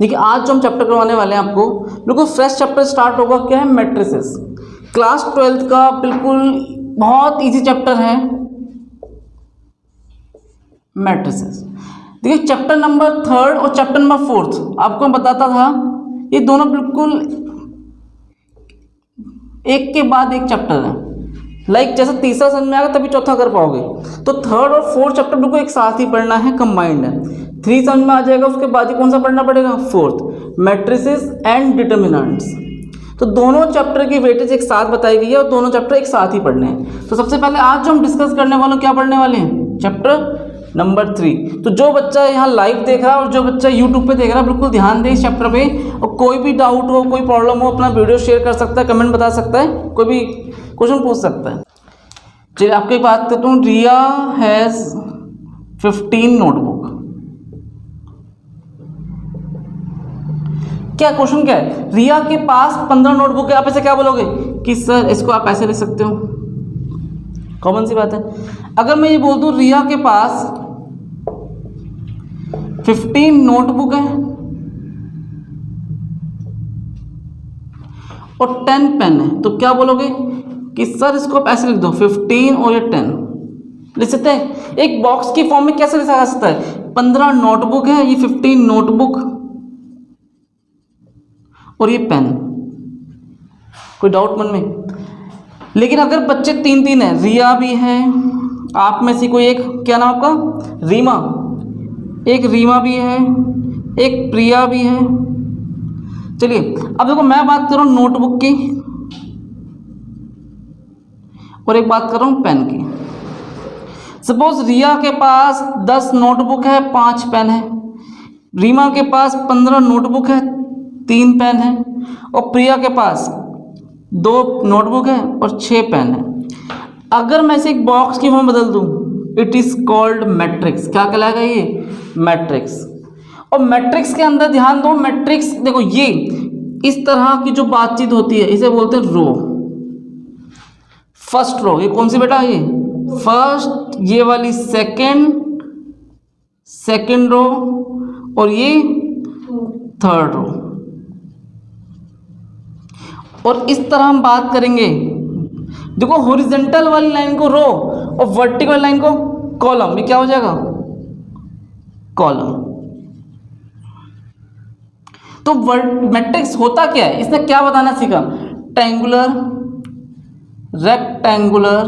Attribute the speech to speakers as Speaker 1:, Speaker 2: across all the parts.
Speaker 1: देखिए आज जो हम चैप्टर करवाने वाले हैं आपको, बिल्कुल फ्रेश चैप्टर स्टार्ट होगा। क्या है? मैट्रिसेस। क्लास 12th का बिल्कुल बहुत इजी चैप्टर है मैट्रिसेस। देखिए चैप्टर नंबर 3 और चैप्टर नंबर 4 आपको मैं बताता था, ये दोनों बिल्कुल एक के बाद एक चैप्टर है। लाइक जैसे तीसरा समझ में आएगा तभी चौथा कर पाओगे, तो 3rd और 4th चैप्टर बिल्कुल एक साथ ही पढ़ना है, कंबाइंड है। 3 समझ में आ जाएगा, उसके बाद ही कौन सा पढ़ना पड़ेगा? 4th, matrices and determinants. तो दोनों चैप्टर की वेटेज एक साथ बताई गई है और दोनों चैप्टर एक साथ ही पढ़ने हैं। तो सबसे पहले आज जो हम डिस्कस करने वाले क्या पढ़ने वाले हैं? Chapter number 3। तो जो बच्चा यहाँ लाइव देख रहा है और जो बच्चा यूट्यूब पे देख रहा है, बिल्कुल ध्यान दे इस चैप्टर पे। और कोई भी डाउट हो, कोई प्रॉब्लम हो, अपना वीडियो शेयर कर सकता है, कमेंट बता सकता है, कोई भी क्वेश्चन पूछ सकता है। चलिए आपको एक बात करता हूँ, रिया हैज़ 15 नोटबुक। क्या क्वेश्चन क्या है? रिया के पास 15 नोटबुक है। आप ऐसे क्या बोलोगे कि सर इसको आप ऐसे लिख सकते हो, कॉमन सी बात है। अगर मैं ये बोल दूं रिया के पास 15 नोटबुक है और 10 पेन है, तो क्या बोलोगे कि सर इसको आप ऐसे लिख दो, 15 और ये 10 लिख सकते हैं। एक बॉक्स की फॉर्म में कैसे लिखा जा सकता है? 15 नोटबुक है, ये 15 नोटबुक और ये पेन। कोई डाउट मन में? लेकिन अगर बच्चे 3-3 है, रिया भी है, आप में से कोई एक, क्या नाम आपका? रीमा। एक रीमा भी है, एक प्रिया भी है। चलिए अब देखो, मैं बात कर रहा हूँ नोटबुक की और एक बात कर रहा हूँ पेन की। सपोज रिया के पास 10 नोटबुक है, 5 पेन है। रीमा के पास 15 नोटबुक है, 3 पेन है। और प्रिया के पास 2 नोटबुक है और 6 पेन है। अगर मैं इसे एक बॉक्स की फॉर्म बदल दूं, इट इज कॉल्ड मैट्रिक्स। क्या कहलाएगा ये? मैट्रिक्स। और मैट्रिक्स के अंदर ध्यान दो, मैट्रिक्स देखो ये इस तरह की जो बातचीत होती है इसे बोलते हैं रो। फर्स्ट रो, ये कौन सी बेटा? ये फर्स्ट, ये वाली सेकंड रो और ये 3rd रो। और इस तरह हम बात करेंगे। देखो हॉरिजॉन्टल वाली लाइन को रो और वर्टिकल वाली लाइन को कॉलम, ये क्या हो जाएगा? कॉलम। तो मैट्रिक्स होता क्या है? इसने क्या बताना सीखा? Triangular, rectangular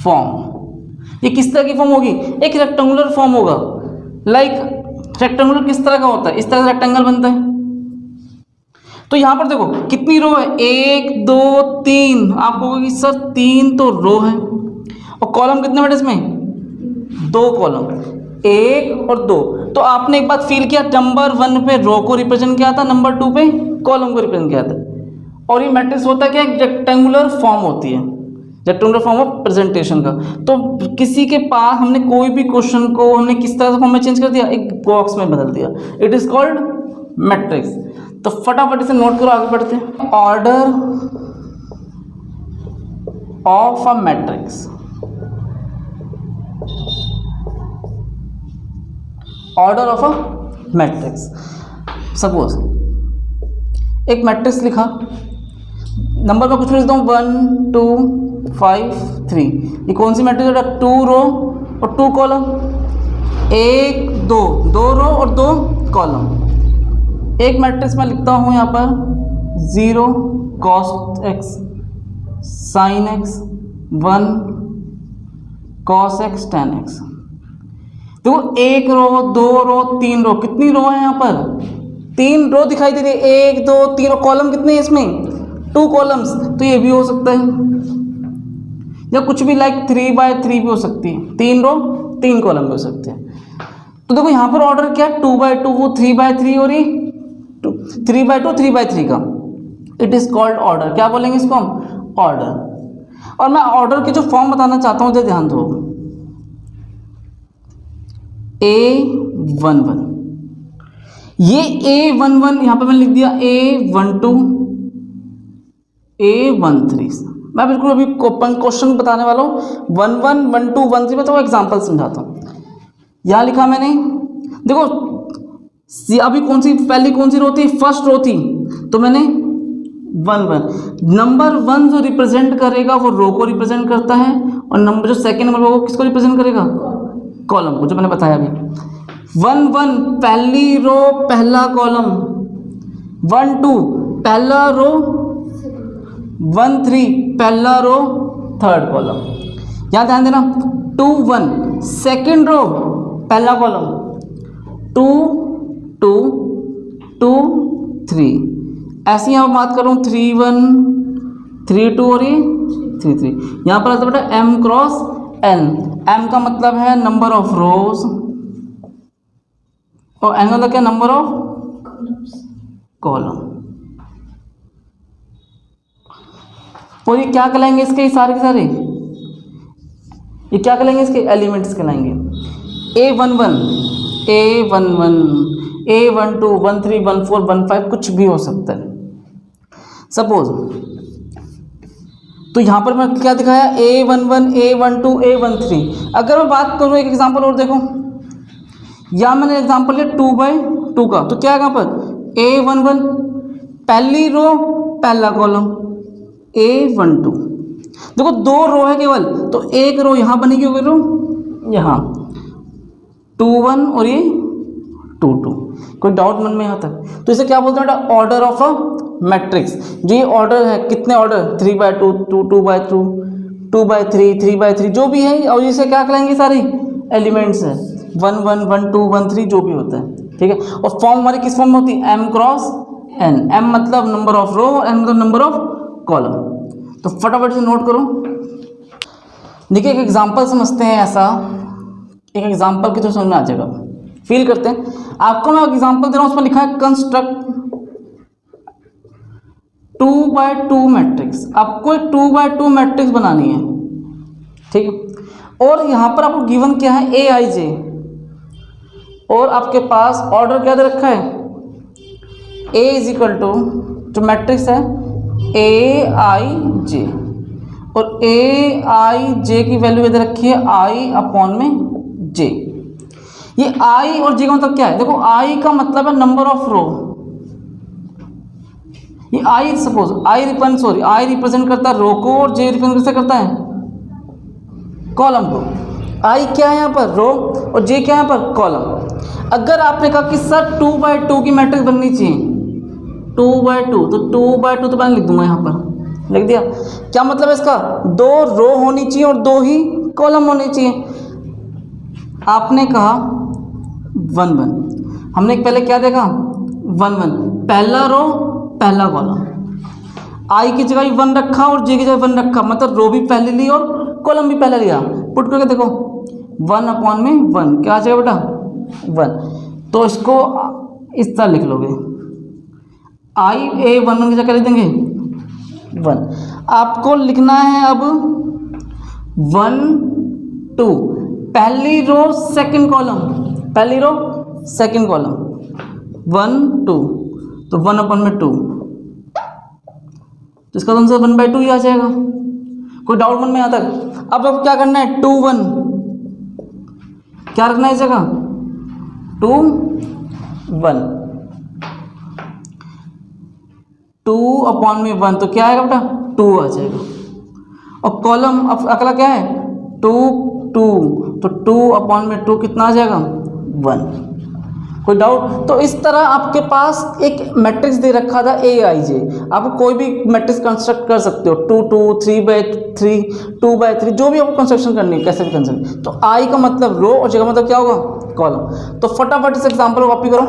Speaker 1: form. ये किस तरह की फॉर्म होगी? एक रेक्टेंगुलर फॉर्म होगा। लाइक रेक्टेंगुलर किस तरह का होता है? इस तरह से रेक्टेंगल बनता है। तो यहां पर देखो कितनी रो है? 1 2 3। आप कहोगे कि सर 3 तो रो है। और कॉलम कितने बेटे इसमें? 2 कॉलम, 1 और 2। तो आपने एक बात फील किया, नंबर 1 पे रो को रिप्रेजेंट किया था, नंबर 2 पे कॉलम को रिप्रेजेंट किया था। और ये मैट्रिक्स होता है क्या? एक रेक्टेंगुलर फॉर्म होती है, रेक्टेंगुलर फॉर्म ऑफ प्रेजेंटेशन का। तो किसी के पास हमने कोई भी क्वेश्चन को हमने किस तरह से फॉर्म में चेंज कर दिया? एक बॉक्स में बदल दिया। It is called matrix. तो फटाफट इसे नोट करो, आगे बढ़ते हैं। Order of a matrix. Order of a matrix. Suppose एक मैट्रिक्स लिखा, नंबर में कुछ लिख दो 1 2 5 3। ये कौन सी मैट्रिक्स है? 2 रो और 2 कॉलम, 1 2 2 रो और 2 कॉलम। एक मैट्रिक्स में लिखता हूं यहां पर 0 cos x sin x 1 cos x tan x। तो 1 रो 2 रो 3 रो, कितनी रो है यहाँ पर? 3 रो दिखाई दे रही है। 1 2 3 और कॉलम कितने हैं इसमें? 2 कॉलम्स। तो ये भी हो सकता है, या कुछ भी लाइक 3/3 भी हो सकती है। 3 रो 3 कॉलम भी हो सकते हैं। तो देखो यहाँ पर ऑर्डर क्या है? 2/2 3/3 और ये 3/2 3/3 का। It is called order. क्या बोलेंगे इसको हम? ऑर्डर। और मैं ऑर्डर की जो फॉर्म बताना चाहता हूं, ध्यान दो। A11, ये A11 यहां पे मैंने लिख दिया A12 A13। मैं बिल्कुल अभी क्वेश्चन बताने वाला हूँ। 11 12 13 में तो एग्जाम्पल समझाता हूँ। यहाँ लिखा मैंने, देखो अभी पहली कौन सी रो थी, फर्स्ट रो थी, तो मैंने 1 1। नंबर 1 जो रिप्रेजेंट करेगा वो रो को रिप्रेजेंट करता है, और नंबर जो सेकंड नंबर वो किसको रिप्रेजेंट करेगा, कॉलम को, जो मैंने बताया अभी। 1 1 पहली रो पहला कॉलम, 1 2 पहला रो, 1 3 पहला रो थर्ड कॉलम। यहाँ ध्यान देना, 2 1 सेकेंड रो पहला कॉलम, 2 2 2 3। ऐसे यहाँ बात करूँ 3 1 3 2 और ये 3 3। यहाँ पर आता बेटा m क्रॉस n। m का मतलब है नंबर ऑफ रोज, और n का मतलब क्या, नंबर ऑफ कॉलम। और ये क्या कहलाएंगे इसके सारे के सारे, ये क्या कहलाएंगे इसके एलिमेंट्स कहलाएंगे। A11 A11 A12 13 14 15 कुछ भी हो सकता है सपोज। तो यहाँ पर मैं क्या दिखाया, A11 A12 A13। अगर मैं बात करूँ एक एग्जांपल और देखो, या मैंने एग्जांपल लिया 2 बाई 2 का, तो क्या है यहाँ पर A11 पहली रो पहला कॉलम, A12 देखो 2 रो है केवल, तो एक रो यहाँ बनेगी, होगी रो यहाँ 2 1 और ये 2 2। कोई डाउट मन में यहाँ तक? तो इसे क्या बोलते हैं बेटा, ऑर्डर ऑफ अ मैट्रिक्स। जो ये ऑर्डर है, कितने order, 3 by 2 2 by 2 2 by 3 3 by 3 जो भी है, और इसे क्या कहलाएंगे, सारे एलिमेंट्स है 1 1 1 2 1 3 जो भी होता है, ठीक है। और फॉर्म हमारी किस फॉर्म में होती है, m क्रॉस n। m मतलब नंबर ऑफ रो, n मतलब नंबर ऑफ कॉलम। तो फटाफट से नोट करो। देखिए एक एग्जांपल समझते हैं, ऐसा एक एग्जांपल की तो समझ में आ जाएगा, फील करते हैं। आपको मैं एग्जांपल दे रहा हूँ, उसमें लिखा है कंस्ट्रक्ट 2 बाई 2 मैट्रिक्स। आपको एक 2 बाई 2 मैट्रिक्स बनानी है, ठीक है। और यहाँ पर आपको गिवन क्या है, ए आई जे, और आपके पास ऑर्डर क्या दे रखा है, ए इज इक्वल टू, जो मैट्रिक्स है ए आई जे, और ए आई जे की वैल्यू दे रखी है आई अपॉन में जे। ये आई और जे का मतलब क्या है, देखो आई का मतलब है नंबर ऑफ रो। ये आई सपोज आई रिप्रेजेंट करता है रो को, और जे रिप्रेजेंट करता है कॉलम को। आई क्या है यहाँ पर, रो, और जे क्या है यहाँ पर, कॉलम। अगर आपने कहा कि सर 2 बाई 2 की मैट्रिक्स बननी चाहिए, 2 बाई 2, तो 2 बाई 2 तो मैंने लिख दूंगा यहाँ पर, लिख दिया। क्या मतलब है इसका, 2 रो होनी चाहिए और 2 ही कॉलम होनी चाहिए। आपने कहा 1 1, हमने पहले क्या देखा 1 1 पहला रो पहला कॉलम। आई की जगह 1 रखा और जे की जगह 1 रखा, मतलब रो भी पहले ली और कॉलम भी पहले लिया। पुट करके देखो 1 अपॉन में 1 क्या आ जाएगा बेटा 1। तो इसको इस तरह लिख लोगे, आई ए 1 1 की जगह लिख देंगे 1। आपको लिखना है अब 1 2 पहली रो सेकंड कॉलम, पहली रो सेकंड कॉलम 1 2, तो 1 अपॉन में 2, तो इसका आंसर 1 बाई 2 ही आ जाएगा। कोई डाउट मन में यहाँ तक? अब क्या करना है, 2 1 क्या रखना है इस जगह 2 1, 2 अपॉन में 1, तो क्या आएगा बेटा 2 आ जाएगा। और कॉलम अगला क्या है 2 2, तो 2 अपॉन में 2 कितना आ जाएगा 1। कोई डाउट? तो इस तरह आपके पास एक मैट्रिक्स दे रखा था ए आई जे, आप कोई भी मैट्रिक्स कंस्ट्रक्ट कर सकते हो, 2 2 3 बाई 3 2 बाई 3 जो भी आपको कंस्ट्रक्शन करनी है, कैसे भी कंस्ट्रक्ट। तो आई का मतलब रो और जे का मतलब क्या होगा कॉलम। तो फटाफट इस एग्जाम्पल को कॉपी करो।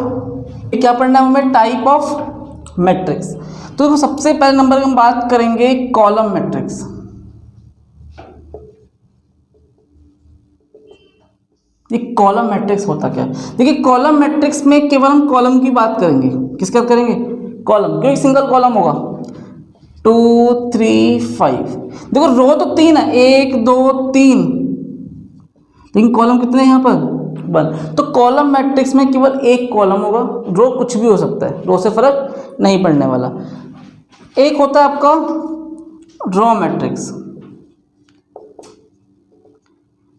Speaker 1: क्या पढ़ना है हमें, टाइप ऑफ मैट्रिक्स। तो देखो सबसे पहले नंबर की हम बात करेंगे कॉलम मैट्रिक्स। ये कॉलम मैट्रिक्स होता क्या है, देखिए कॉलम मैट्रिक्स में केवल हम कॉलम की बात करेंगे। किसकी बात करेंगे, कॉलम, क्योंकि सिंगल कॉलम होगा 2 3 5। देखो रो तो 3 है, 1 2 3, लेकिन कॉलम कितने हैं यहाँ पर 1। तो कॉलम मैट्रिक्स में केवल एक कॉलम होगा, रो कुछ भी हो सकता है, रो से फर्क नहीं पड़ने वाला। एक होता है आपका रो मैट्रिक्स,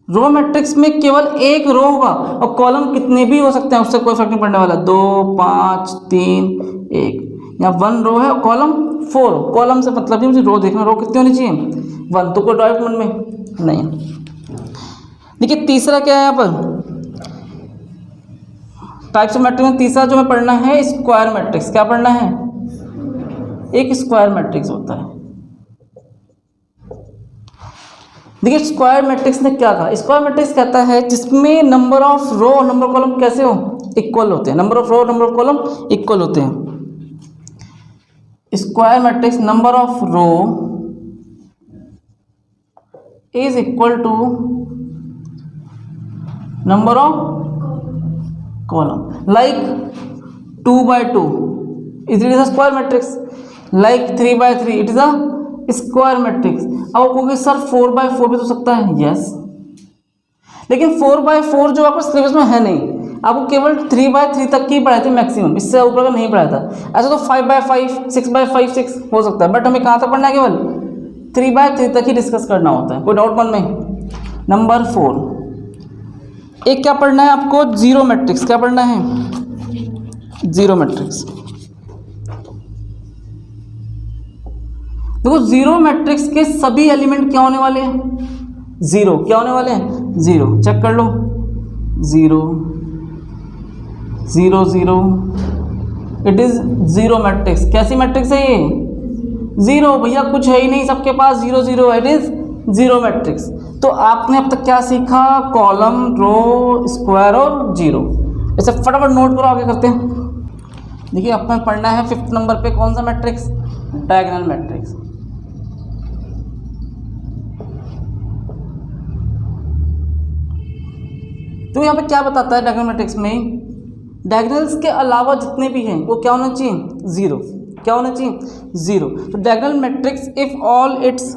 Speaker 1: रो मैट्रिक्स में केवल एक रो होगा और कॉलम कितने भी हो सकते हैं, उससे कोई फर्क नहीं पड़ने वाला। 2 5 3 1, यहाँ 1 रो है और कॉलम 4। कॉलम से मतलब ही मुझे रो देखना, रो कितनी होनी चाहिए 1, तो कोई डाउट मन में नहीं। देखिए तीसरा क्या है यहाँ पर टाइप्स ऑफ मैट्रिक्स में, तीसरा जो हमें पढ़ना है स्क्वायर मैट्रिक्स। क्या पढ़ना है? एक स्क्वायर मैट्रिक्स होता है। देखिए स्क्वायर मैट्रिक्स ने क्या कहा, स्क्वायर मैट्रिक्स कहता है जिसमें नंबर ऑफ रो और नंबर कॉलम कैसे हो, इक्वल होते हैं। नंबर ऑफ रो और नंबर ऑफ कॉलम इक्वल होते हैं। Square matrix number of row is equal to number of column. Like 2/2 it is a square matrix, like 3/3 it is a square matrix. अब कहोगे sir 4/4 भी तो सकता है, यस, लेकिन 4/4 जो आपको सिलेबस में है नहीं, आपको केवल 3/3 तक की पढ़ाई थी मैक्सिमम, इससे ऊपर का नहीं पढ़ाया था। ऐसा तो 5/5 6/5 6 हो सकता है, बट हमें कहाँ तक पढ़ना है, केवल 3/3 तक ही डिस्कस करना होता है। कोई डाउट मन में? नंबर 4 एक क्या पढ़ना है आपको, जीरो मैट्रिक्स। क्या पढ़ना है? Zero matrix. देखो जीरो मैट्रिक्स के सभी एलिमेंट क्या होने वाले हैं, जीरो। क्या होने वाले हैं? जीरो। चेक कर लो, 0 0 0, इट इज जीरो मैट्रिक्स। कैसी मैट्रिक्स है ये? जीरो। भैया कुछ है ही नहीं, सबके पास 0 0, इट इज जीरो मैट्रिक्स। तो आपने अब तक क्या सीखा? कॉलम, रो, स्क्वायर और जीरो। ऐसे फटाफट नोट करो, आगे करते हैं। देखिए अपने पढ़ना है 5th नंबर पे कौन सा मैट्रिक्स? Diagonal matrix. तो यहाँ पे क्या बताता है डायगोनल मैट्रिक्स में? डायगोनल्स के अलावा जितने भी हैं वो क्या होना चाहिए? जीरो। क्या होना चाहिए? जीरो। तो diagonal matrix if all its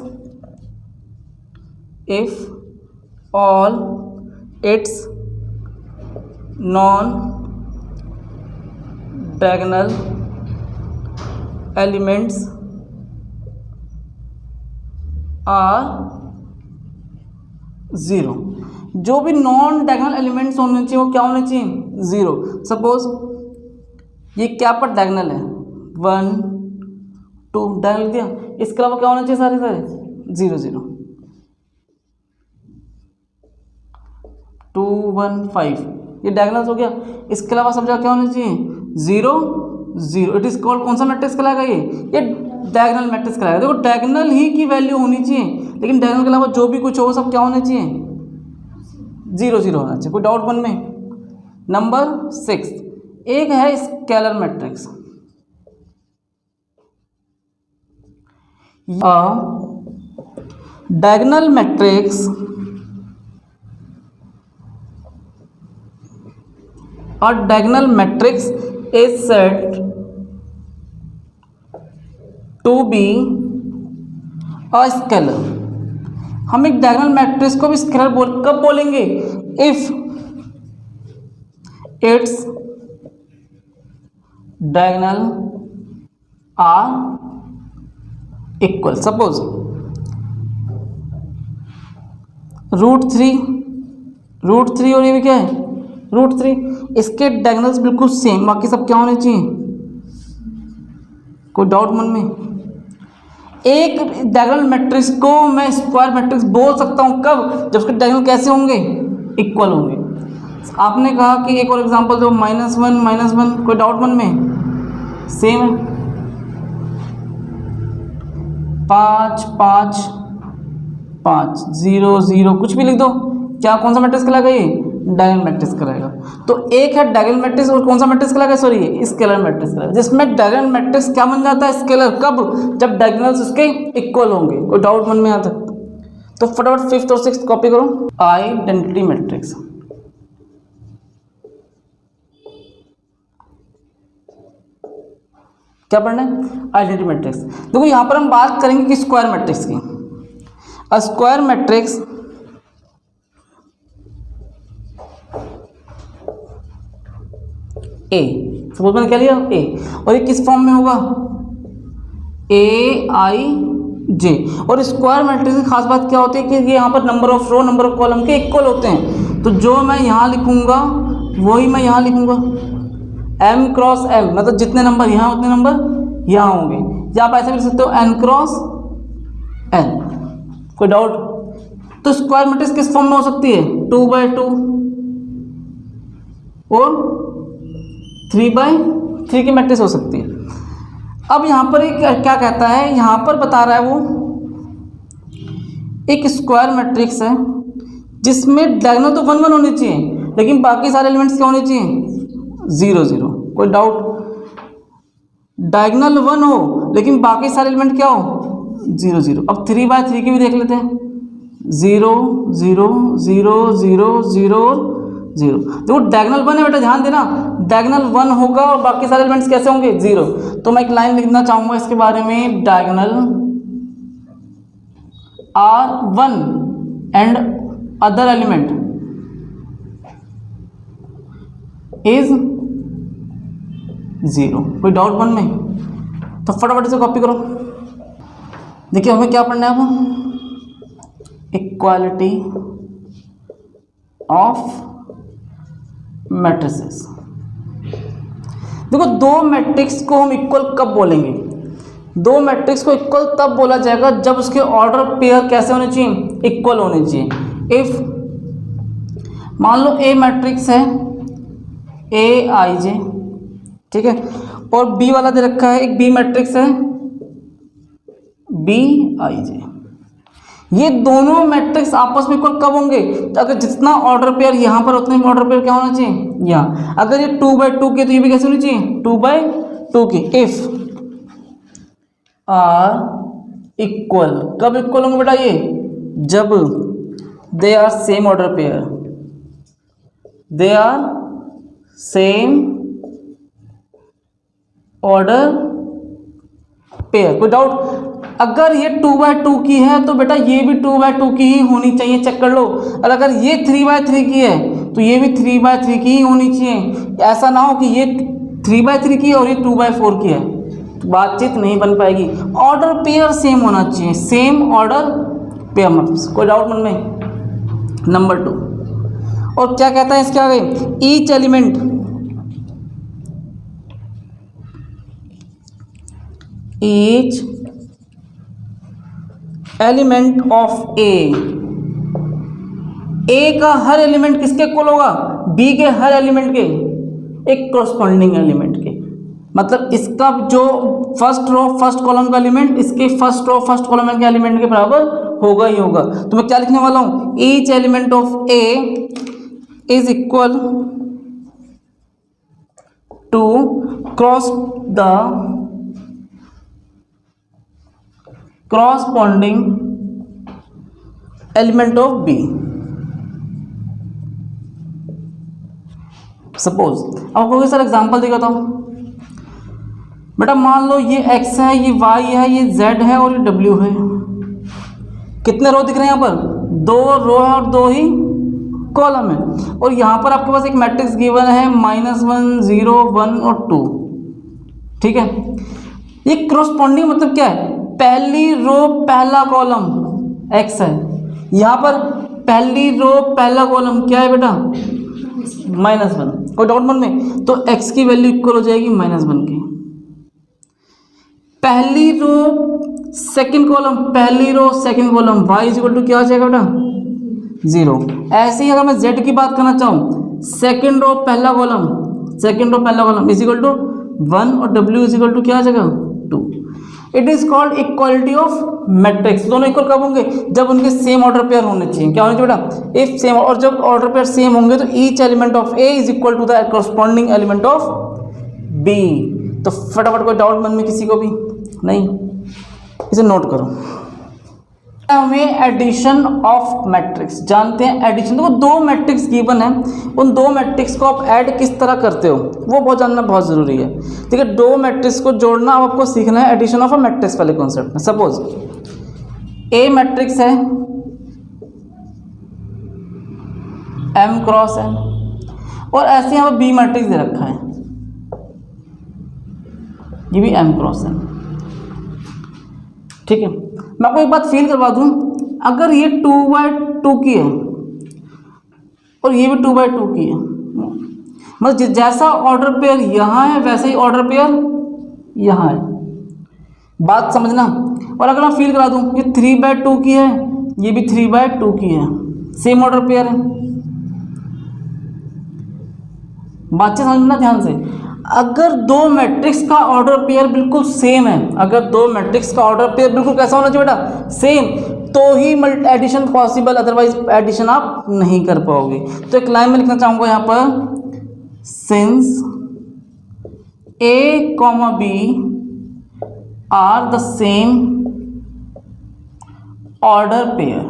Speaker 1: non diagonal elements are zero. जो भी नॉन डायगोनल एलिमेंट्स होने चाहिए वो क्या होने चाहिए? जीरो। सपोज ये क्या पर डायगोनल है, 1 2 डायगोनल दिया, इसके अलावा क्या होना चाहिए? सारे 0 0 2 1 5, ये डायगोनल्स हो गया। इसके अलावा सब जगह क्या होना चाहिए? 0 0। इट इज कॉल्ड कौन सा मैट्रिक्स कहलाएगा? ये डायगोनल मैट्रिक्स कहलाएगा। देखो डायगोनल ही की वैल्यू होनी चाहिए, लेकिन डायगोनल के अलावा जो भी कुछ हो वो सब क्या होना चाहिए? 0 0 होना चाहिए। कोई डाउट मन में? नंबर 6 एक है स्केलर मैट्रिक्स। डायगोनल मैट्रिक्स और diagonal matrix is said to be a scalar. हम एक डायगोनल मैट्रिक्स को भी स्केलर कब बोलेंगे? If it's diagonal are equal. Suppose √3 और ये भी क्या है? √3। इसके डायगोनल्स बिल्कुल सेम, बाकी सब क्या होने चाहिए? कोई डाउट मन में? एक डायगोनल मैट्रिक्स को मैं स्क्वायर मैट्रिक्स बोल सकता हूं कब? जब उसके डायगोनल कैसे होंगे? इक्वल होंगे। आपने कहा कि एक और एग्जांपल दो, -1 कोई डाउट मन में? सेम है। 5 5 5 0 0 कुछ भी लिख दो, क्या कौन सा मैट्रिक्स कहलाएगा? ये डायगोनल मैट्रिक्स कहलाएगा। तो एक है डायगोनल मैट्रिक्स और कौन सा मैट्रिक्स कहलाएगा? सॉरी स्केलर मैट्रिक्स कहलाएगा, जिसमें डायगोनल मैट्रिक्स क्या बन जाता है? स्केलर। कब? जब डायगोनल्स उसके इक्वल होंगे। कोई डाउट मन में आता? तो फटाफट 5th और 6th कॉपी करो। Identity matrix. क्या पढ़ना है? Identity matrix. देखो यहां पर हम बात करेंगे कि स्क्वायर मैट्रिक्स की। अ स्क्वायर मैट्रिक्स ए, सपोज मैंने क्या लिया? ए, और ये किस फॉर्म में होगा? AI जे। और स्क्वायर मैट्रिक्स की खास बात क्या होती है कि ये यहाँ पर number of row number of column के इक्वल होते हैं, तो जो मैं यहाँ लिखूँगा वही मैं यहाँ लिखूँगा, m क्रॉस m, मतलब जितने नंबर यहाँ उतने नंबर यहाँ होंगे, या आप ऐसे भी लिख सकते हो n क्रॉस n। कोई डाउट? तो स्क्वायर मैट्रिक्स किस फॉर्म में हो सकती है? 2/2 और 3/3 की मैट्रिक्स हो सकती है। अब यहाँ पर एक क्या कहता है, यहाँ पर बता रहा है वो एक स्क्वायर मैट्रिक्स है जिसमें डायगोनल तो 1 1 होनी चाहिए, लेकिन बाकी सारे एलिमेंट्स क्या होने चाहिए? 0 0। कोई डाउट? डायगोनल 1 हो लेकिन बाकी सारे एलिमेंट क्या हो? 0 0। अब 3/3 की भी देख लेते हैं, 0 0 0 0 0 0। देखो डायगोनल 1 है बेटा, ध्यान देना, डायगोनल 1 होगा और बाकी सारे एलिमेंट्स कैसे होंगे? 0। तो मैं एक लाइन लिखना चाहूंगा इसके बारे में, diagonal R1 and other element is 0। कोई डाउट मन में? तो फटाफट से कॉपी करो। देखिए हमें क्या पढ़ना है अब, इक्वालिटी ऑफ मैट्रिसेस। देखो दो मैट्रिक्स को हम इक्वल कब बोलेंगे? दो मैट्रिक्स को इक्वल तब बोला जाएगा जब उसके ऑर्डर पेयर कैसे होने चाहिए? इक्वल होने चाहिए। इफ मान लो ए मैट्रिक्स है AIJ, ठीक है, और बी वाला दे रखा है एक बी मैट्रिक्स है BIJ। ये दोनों मैट्रिक्स आपस में इक्वल कब होंगे? तो अगर जितना ऑर्डर पेयर यहाँ पर उतने ऑर्डर पेयर क्या होना चाहिए? यहाँ। अगर ये 2/2 के तो ये भी कैसे होनी चाहिए? 2/2 की। इफ आर इक्वल, कब इक्वल होंगे बेटा ये? जब they are same order pair, they are same order pair. कोई डाउट? अगर ये 2/2 की है तो बेटा ये भी 2/2 की ही होनी चाहिए, चेक कर लो। और अगर ये 3/3 की है तो ये भी 3/3 की ही होनी चाहिए। ऐसा ना हो कि ये 3/3 की है और ये 2/4 की है, तो बातचीत नहीं बन पाएगी। ऑर्डर पेयर सेम होना चाहिए, सेम ऑर्डर पेयर। मतलब कोई डाउट मन में? नंबर 2। और क्या कहता है इसके आगे? Each element each element of A का हर एलिमेंट किसके इक्वल होगा? बी के हर एलिमेंट के एक कोरस्पॉन्डिंग एलिमेंट के। मतलब इसका जो फर्स्ट रो फर्स्ट कॉलम का एलिमेंट इसके फर्स्ट रो फर्स्ट कॉलम के एलिमेंट के बराबर होगा ही होगा। तो मैं क्या लिखने वाला हूं? Each element of A is equal to cross the corresponding element of B। Suppose आपको सर एग्जांपल दिखाता हूं। बेटा मान लो ये x है, ये y है, ये z है और ये w है। कितने रो दिख रहे हैं यहाँ पर? 2 रो है और 2 ही कॉलम है। और यहाँ पर आपके पास एक मैट्रिक्स गिवन है -1 0 1 और 2, ठीक है। ये क्रॉसपॉन्डिंग मतलब क्या है? पहली रो पहला कॉलम x है, यहाँ पर पहली रो पहला कॉलम क्या है बेटा? -1। कोई डाउट मन में? तो x की वैल्यू इक्वल हो जाएगी -1 की। पहली रो सेकंड कॉलम, पहली row second column y equal to क्या हो जाएगा बेटा? 0। ऐसे ही अगर मैं z की बात करना चाहूँ, सेकंड रो पहला कॉलम, सेकंड रो पहला कॉलम इज इक्वल टू 1 और w इज इक्वल टू क्या आ जाएगा? 2। It is called equality of matrix. दोनों इक्वल कब होंगे? जब उनके सेम ऑर्डर पेयर होने चाहिए। क्या होने चाहिए बेटा? If same. और जब ऑर्डर पेयर सेम होंगे तो each element of A is equal to the corresponding element of B. तो फटाफट कोई डाउट मन में किसी को भी नहीं? इसे नोट करो। हमें एडिशन ऑफ मैट्रिक्स जानते हैं। एडिशन, देखो दो मैट्रिक्स गिवन है, उन दो मैट्रिक्स को आप ऐड किस तरह करते हो वो बहुत जानना बहुत ज़रूरी है, ठीक है। दो मैट्रिक्स को जोड़ना अब आपको सीखना है एडिशन ऑफ अ मैट्रिक्स वाले कॉन्सेप्ट में। सपोज ए मैट्रिक्स है m क्रॉस n और ऐसे यहाँ पर बी मैट्रिक्स दे रखा है, ये भी m क्रॉस n, ठीक है। मैं आपको एक बात फील करवा दूं, अगर ये 2/2 की है और ये भी 2/2 की है, मतलब जैसा ऑर्डर पेयर यहाँ है वैसे ही ऑर्डर पेयर यहाँ है, बात समझना। और अगर मैं फील करा दूं ये 3/2 की है, ये भी 3/2 की है, सेम ऑर्डर पेयर है। बातचीत समझना ध्यान से। अगर दो मैट्रिक्स का ऑर्डर पेयर बिल्कुल सेम है, अगर दो मैट्रिक्स का ऑर्डर पेयर बिल्कुल कैसा होना चाहिए बेटा, सेम, तो ही एडिशन पॉसिबल, अदरवाइज एडिशन आप नहीं कर पाओगे। तो एक लाइन में लिखना चाहूंगा यहाँ पर, since A, B are the same order pair,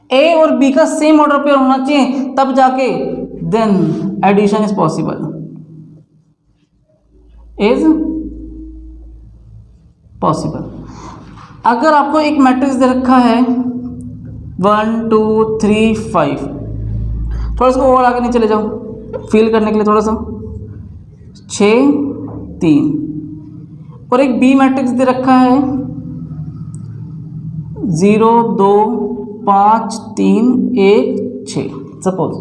Speaker 1: A और बी का सेम ऑर्डर पेयर होना चाहिए, तब जाके then addition is possible, is possible. अगर आपको एक मैट्रिक्स दे रखा है 1 2 3 5, थोड़ा सा और आगे नहीं चले जाओ फील करने के लिए, थोड़ा सा 6 3, और एक बी मैट्रिक्स दे रखा है 0 2 5 3 1 6। सपोज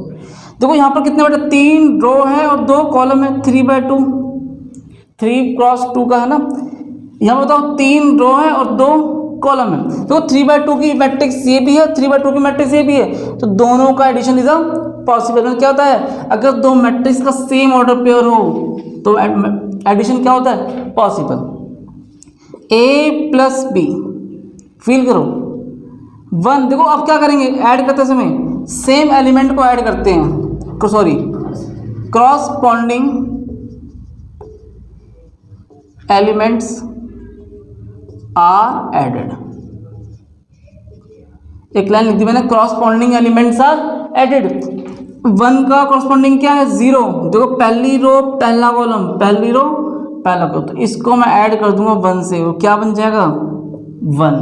Speaker 1: देखो यहाँ पर कितने बेटा, 3 रो है और 2 कॉलम है, 3/2, 3x2 का है ना। यहाँ बताओ 3 रो है और 2 कॉलम है, देखो 3/2 की मैट्रिक्स ये भी है, 3/2 की मैट्रिक्स ये भी है, तो दोनों का एडिशन इज पॉसिबल। क्या होता है, अगर दो मैट्रिक्स का सेम ऑर्डर पेयर हो तो एडिशन क्या होता है, पॉसिबल। A + B, फील करो 1, देखो अब क्या करेंगे, ऐड करते समय सेम एलिमेंट को ऐड करते हैं, sorry corresponding elements are added. एक लाइन लिख दी मैंने, क्रॉसपॉन्डिंग एलिमेंट्स आर एडेड। 1 का क्रॉसपॉन्डिंग क्या है, 0, देखो पहली रो पहला कॉलम, पहली रो पहला कॉलम, तो इसको मैं ऐड कर दूंगा 1 से, वो क्या बन जाएगा 1।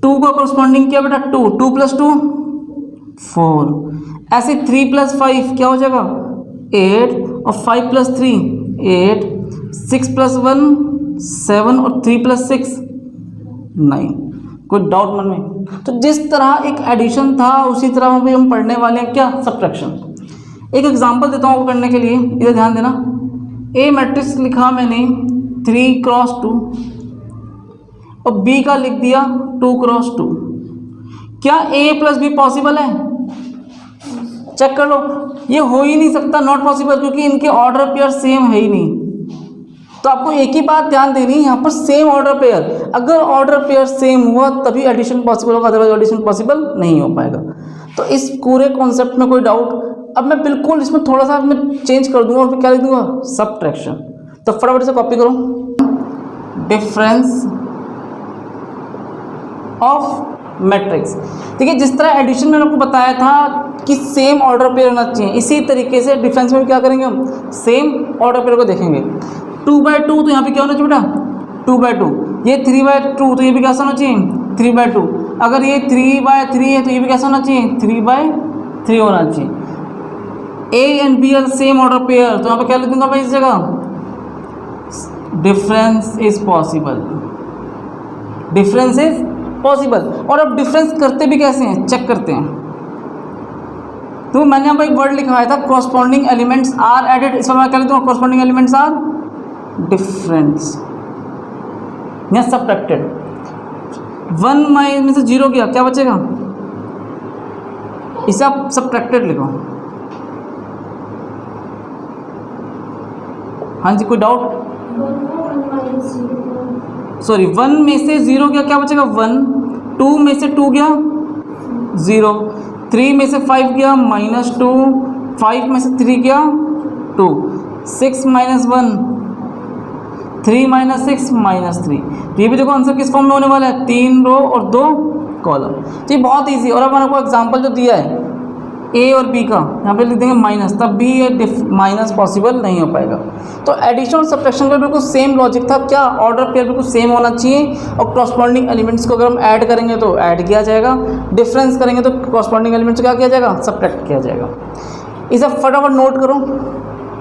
Speaker 1: 2 का क्रॉसपॉन्डिंग क्या बेटा, 2, 2 + 2 4, ऐसे 3 + 5 क्या हो जाएगा 8, और 5 + 3 8, 6 + 1 7, और 3 + 6 9। कोई डाउट मन में? तो जिस तरह एक एडिशन था उसी तरह भी हम पढ़ने वाले हैं क्या, सब्ट्रैक्शन। एक एग्जांपल देता हूँ आपको करने के लिए, इधर ध्यान देना। ए मैट्रिक्स लिखा मैंने 3x2 और बी का लिख दिया 2x2। क्या A + B पॉसिबल है, चेक कर लो। ये हो ही नहीं सकता, नॉट पॉसिबल, क्योंकि इनके ऑर्डर पेयर सेम है ही नहीं। तो आपको एक ही बात ध्यान देनी है यहाँ पर, सेम ऑर्डर पेयर, अगर ऑर्डर पेयर सेम हुआ तभी एडिशन पॉसिबल होगा, अदरवाइज एडिशन पॉसिबल नहीं हो पाएगा। तो इस पूरे कॉन्सेप्ट में कोई डाउट? अब मैं बिल्कुल इसमें थोड़ा सा मैं चेंज कर दूंगा और फिर क्या लिख दूंगा, सब्ट्रैक्शन। तो फटाफट से कॉपी करो, डिफरेंस ऑफ मैट्रिक्स। देखिए जिस तरह एडिशन में आपको बताया था कि सेम ऑर्डर पेयर होना चाहिए, इसी तरीके से डिफरेंस में भी क्या करेंगे हम, सेम ऑर्डर पेयर को देखेंगे। 2/2 तो यहाँ पे क्या होना चाहिए बेटा, 2/2। ये 3/2 तो ये भी कैसा होना चाहिए, 3/2। अगर ये 3/3 है तो ये भी कैसा होना चाहिए, 3/3 होना चाहिए। A and B are same order pair, तो यहाँ पे क्या लिख दूंगा भाई इस जगह, difference is possible, difference is possible. और अब डिफरेंस करते भी कैसे हैं, चेक करते हैं। तो मैंने यहाँ पर एक वर्ड लिखवाया था, कॉरस्पॉन्डिंग एलिमेंट्स आर एडेड, इस पर मैं क्या लिख दूंगा, कॉरस्पॉन्डिंग एलिमेंट्स आर डिफरेंस या सब्ट्रैक्टेड। 1 में से 0 गया, क्या बचेगा, इसे आप सब्ट्रैक्टेड लिखो। हाँ जी, कोई डाउट? सॉरी, 1 में से 0 गया, क्या बचेगा 1, 2 में से 2 गया 0, 3 में से 5 गया -2, 5 में से 3 गया 2, 6 - 1, 3 - 6 -3। ये भी देखो आंसर किस फॉर्म में होने वाला है, 3 रो और 2 कॉलम। तो ये बहुत ईजी। और अब मैंने आपको एग्जांपल जो दिया है ए और बी का, यहाँ पे लिख देंगे माइनस, तब भी ये माइनस पॉसिबल नहीं हो पाएगा। तो एडिशन और सब्ट्रैक्शन का बिल्कुल सेम लॉजिक था, क्या ऑर्डर पेयर बिल्कुल सेम होना चाहिए, और कॉरस्पॉन्डिंग एलिमेंट्स को अगर हम ऐड करेंगे तो ऐड किया जाएगा, डिफरेंस करेंगे तो कॉरस्पॉन्डिंग एलिमेंट्स को क्या किया जाएगा, सब्ट्रैक्ट किया जाएगा। इसे फटाफट नोट करो।